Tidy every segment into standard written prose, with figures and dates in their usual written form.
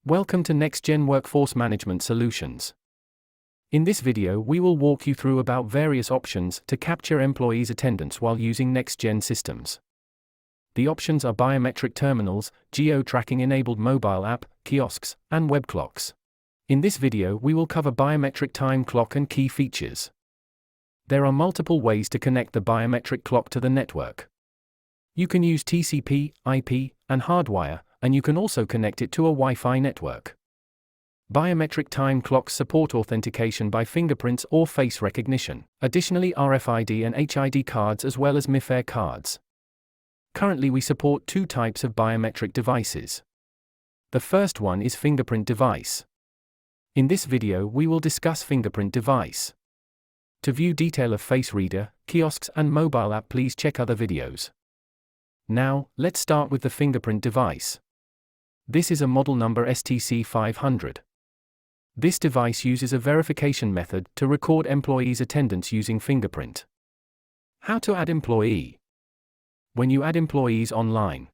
Welcome to NextGen Workforce Management Solutions. In this video we will walk you through about various options to capture employees' attendance while using NextGen systems. The options are biometric terminals, geo-tracking enabled mobile app, kiosks, and web clocks. In this video we will cover biometric time clock and key features. There are multiple ways to connect the biometric clock to the network. You can use TCP, IP, and hardwire, and you can also connect it to a Wi-Fi network. Biometric time clocks support authentication by fingerprints or face recognition, additionally RFID and HID cards as well as MIFARE cards. Currently we support two types of biometric devices. The first one is fingerprint device. In this video we will discuss fingerprint device. To view detail of face reader, kiosks and mobile app, please check other videos. Now, let's start with the fingerprint device. This is a model number STC500. This device uses a verification method to record employees' attendance using fingerprint. How to add employee? When you add employees online,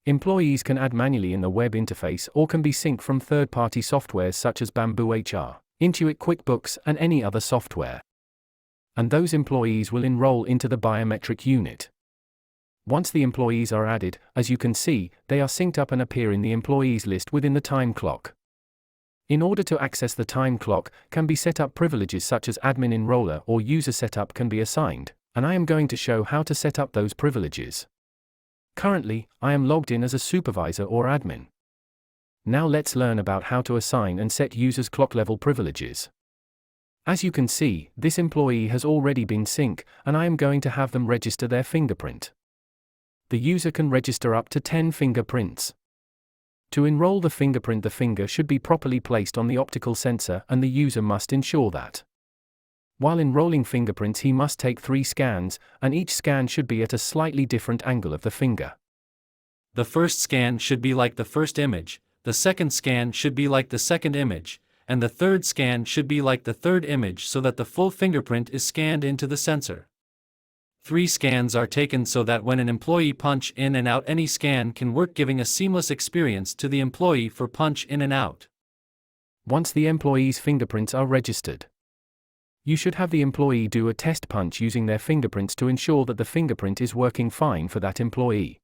employees can add manually in the web interface or can be synced from third-party softwares such as BambooHR, Intuit QuickBooks, and any other software. And those employees will enroll into the biometric unit. Once the employees are added, as you can see, they are synced up and appear in the employees list within the time clock. In order to access the time clock, can be set up privileges such as admin enroller or user setup can be assigned, and I am going to show how to set up those privileges. Currently, I am logged in as a supervisor or admin. Now let's learn about how to assign and set users' clock level privileges. As you can see, this employee has already been synced, and I am going to have them register their fingerprint. The user can register up to 10 fingerprints. To enroll the fingerprint, the finger should be properly placed on the optical sensor and the user must ensure that. While enrolling fingerprints he must take 3 scans, and each scan should be at a slightly different angle of the finger. The first scan should be like the first image, the second scan should be like the second image, and the third scan should be like the third image so that the full fingerprint is scanned into the sensor. 3 scans are taken so that when an employee punch in and out, any scan can work, giving a seamless experience to the employee for punch in and out. Once the employee's fingerprints are registered, you should have the employee do a test punch using their fingerprints to ensure that the fingerprint is working fine for that employee.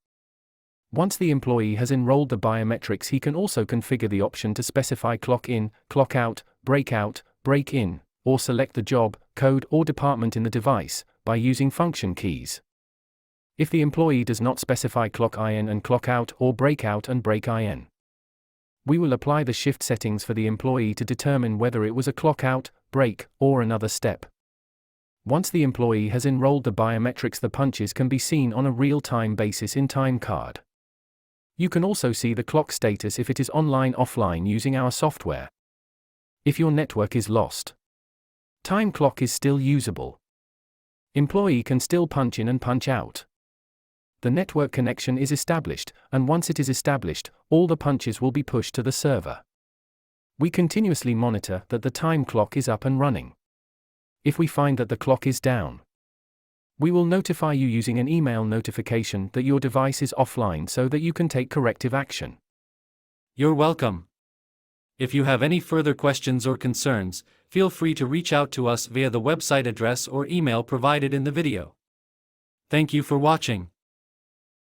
Once the employee has enrolled the biometrics, he can also configure the option to specify clock in, clock out, break in, or select the job, code or department in the device by using function keys. If the employee does not specify clock in and clock out or break in, we will apply the shift settings for the employee to determine whether it was a clock out, break, or another step. Once the employee has enrolled the biometrics, the punches can be seen on a real-time basis in time card. You can also see the clock status if it is offline using our software. If your network is lost, time clock is still usable. Employee can still punch in and punch out. The network connection is established, and once it is established, all the punches will be pushed to the server. We continuously monitor that the time clock is up and running. If we find that the clock is down, we will notify you using an email notification that your device is offline so that you can take corrective action. You're welcome. If you have any further questions or concerns, feel free to reach out to us via the website address or email provided in the video. Thank you for watching.